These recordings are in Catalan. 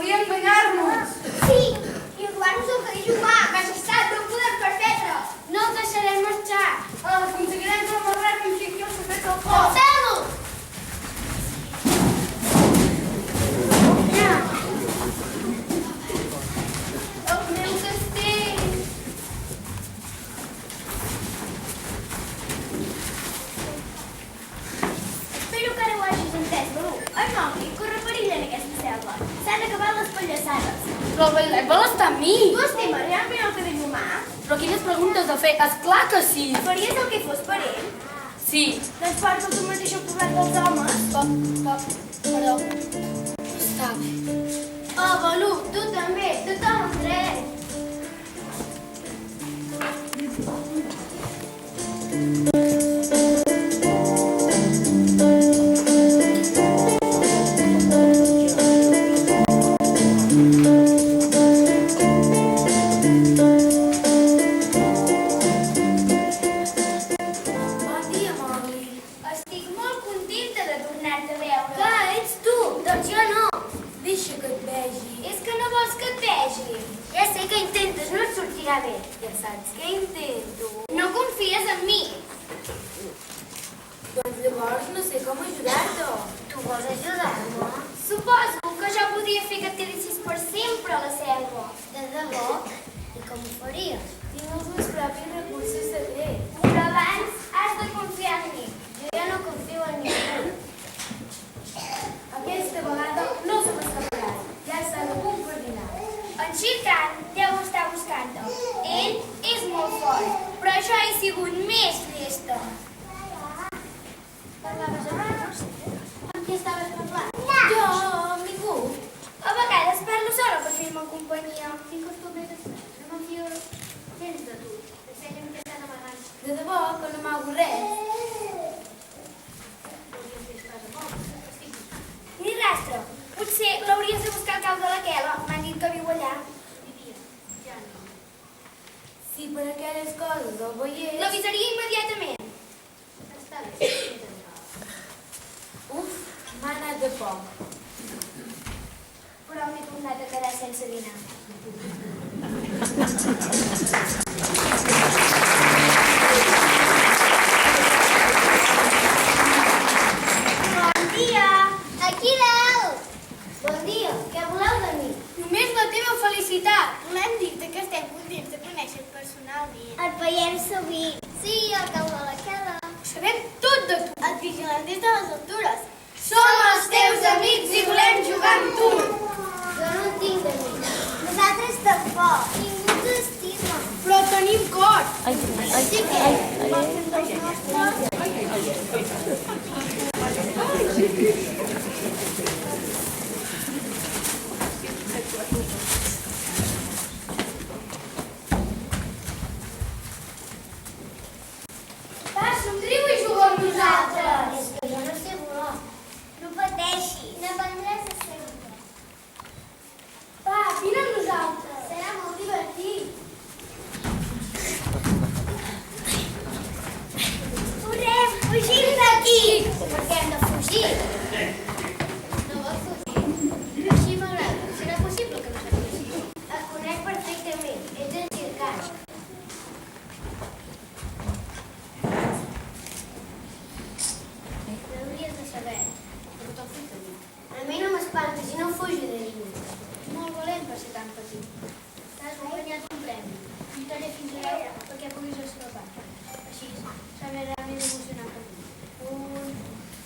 Volia enganyar-nos. Sí, i robar-nos el que diu Jugar. Majestat, no ho podem permetre. No el deixarem marxar. Aconseguirem que el Marrec enfiqui el secret al Oh, foc. fem-ho! El meu castell. Espero que ara ho hagis entès, Balú. El Mowgli corre perill en aquesta selva. S'han acabat les pallassades. Però el Bailet vol estar amb mi. Tu estimes realment el cadell humà? Però quines preguntes de fer? Esclar que sí. Faries el que fos per ell? Sí. Doncs porta tu mateix el poblat dels homes. Però... Està bé. Oh, Balú, tu també. Tothom amb dret. Bon dia, Mowgli. Estic molt contenta de tornar-te a veure. Que ets tu? Doncs jo no. Deixa que et vegi. És que no vols que et vegi. Ja sé que intentes, no et sortirà bé. Ja saps què intento. No confies en mi. Doncs llavors no sé com ajudar-te. Tu vols ajudar-me? Suposo que jo podria fer que et quedessis per sempre a la selva. De debò? I com ho faries? Tinc els meus propis recursos secrets. Però abans has de confiar en mi. Jo ja no confio en ningú. Aquesta vegada no se m'escaparà. Ja està a punt per dinar. En Shere Khan deu estar buscant-te. Ell és molt fort, però jo he sigut més llesta. Parlaves abans? Amb qui estaves parlant? Jo, amb ningú. A vegades parlo sola per fer-me companyia. Tinc costum de no m'enfio gens de tu. Ensenya'm què estan amagant. De debò que no m'hago res. Ni rastre. Potser l'hauries de buscar al cau de la Quela. M'han dit que viu allà. Si per aquelles coses el veiés... L'avisaria immediatament. Està bé. Uf, m'ha anat de poc. Però m'he tornat a quedar sense dinar. Bon dia! Aquí dalt! Bon dia, què voleu de mi? Només la teva felicitat. Volem dir-te que estem contents de conèixer personalment. Et veiem sovint. Sí, al cau de la Quela. Sabem tot de tu. Et vigilem des de les altures. Som els teus amics i volem jugar amb tu. Jo no en tinc amics. Nosaltres tampoc. Ningú ens estima. Però tenim cor. Sí que vols ser dels nostres? Va, somriu i juga amb nosaltres. És que jo no sé volar. No pateixis. N'aprendràs a sempre. Va, vine amb nosaltres. Serà molt divertit. Correm, fugim d'aquí! Perquè hem de fugir. No vols fugir? Així m'agrada. Serà possible que no fugir? Et conec perfectament. Ets en Shere Khan. L'hauries de saber. Però te'l fui tenir. A mi no m'espantes i no fugi de ningú. Molt valent per ser tan petit. T'has guanyat un premi. Lluitaré fins a 10 perquè puguis escapar. Així, serà realment emocionant per tu. 1,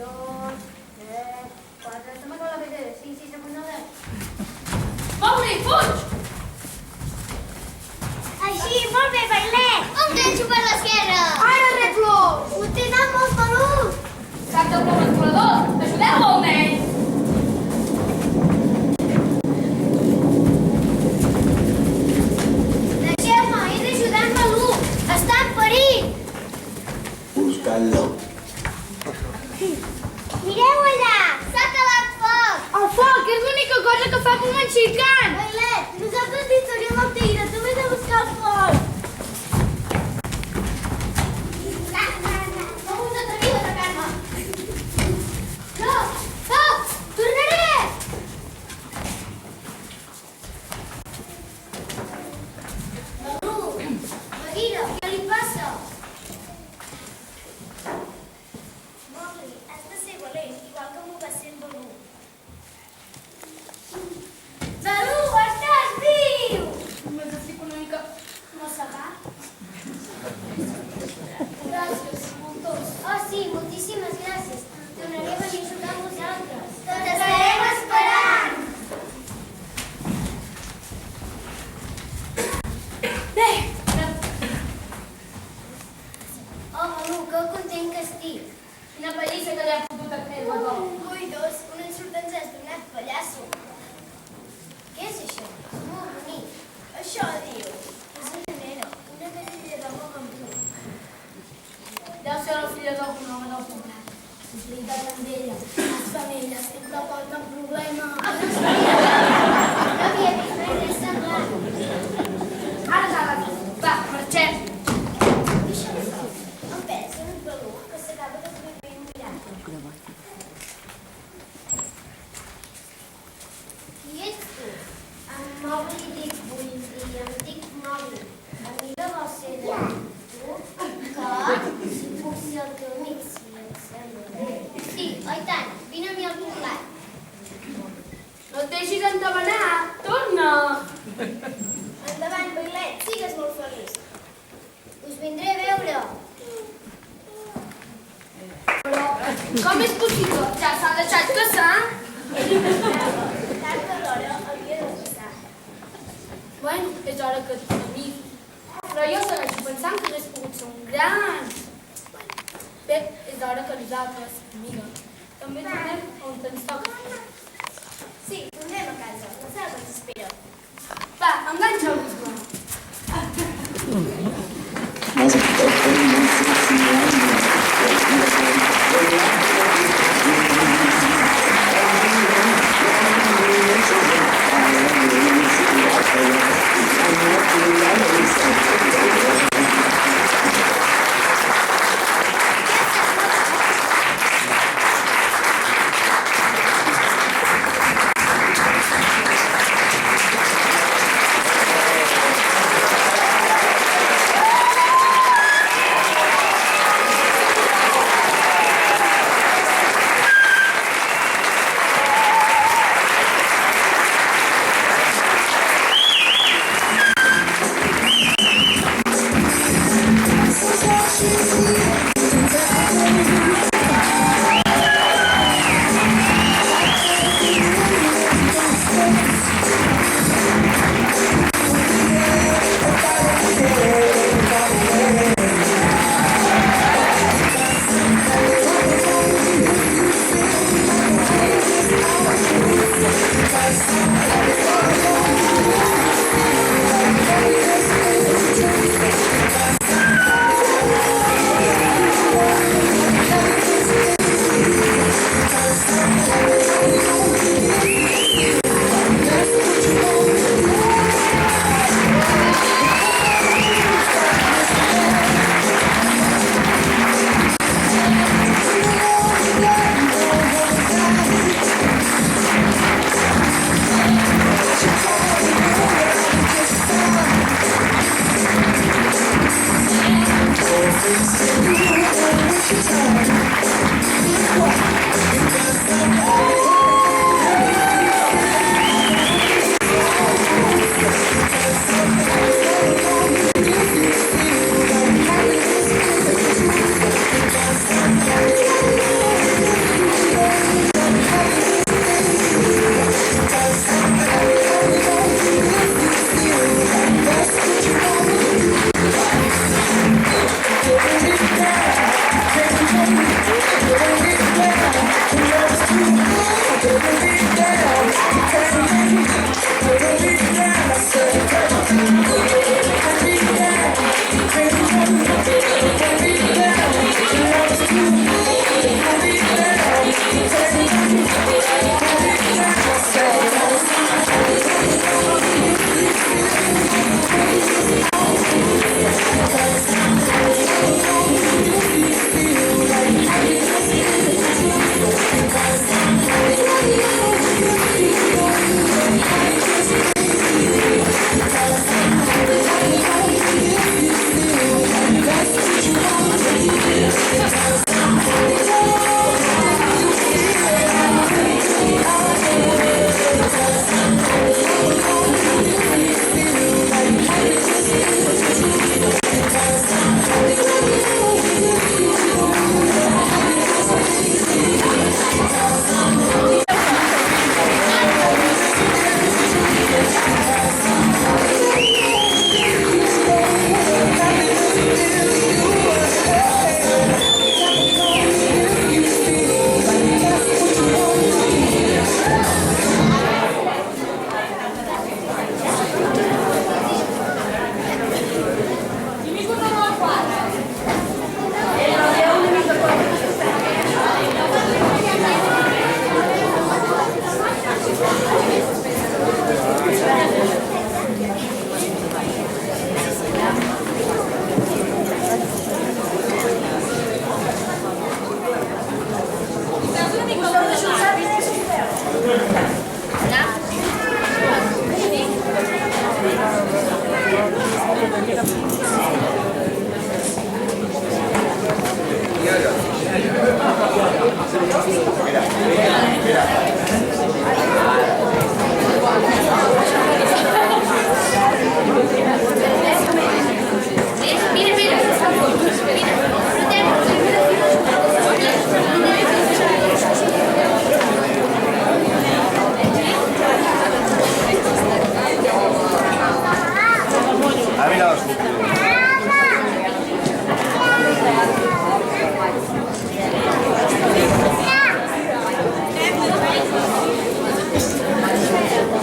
2, 3, 4... Se m'acaba la vetera. 5, 6, 7, 8, 9, 10. Mowgli, fuig! Així, molt bé, Bailet! Un ganxo per l'esquerra! Ara, Repló! Ho tenen molt pelut! Cap del meu explorador! Ajudeu-lo, almenys! Deixeu-me, he d'ajudar en Balú! Està en perill! Buscant-lo. Mireu allà! S'ha calat foc! El foc és l'única cosa que fa com en Shere Khan! Bailet, nosaltres t'historíem el tigre, tu vés a buscar el foc! No us atreviu a atacar-me! No! No! Tornaré! Endavant, Bailet, sigues molt feliç. Us vindré a veure. Però com és possible? Ja s'ha deixat caçar? Tard o d'hora havia de passar. Bueno, és hora que et amic. Però jo segueixo pensant que hagués pogut ser un gran. Bé, és hora que nosaltres, amiga, també tornem on ens toca. Sí, tornem a casa. La Selva ens espera. Va, enganxa-vos. Mas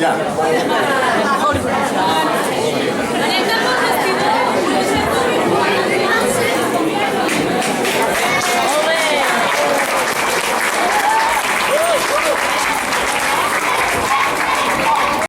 Ja.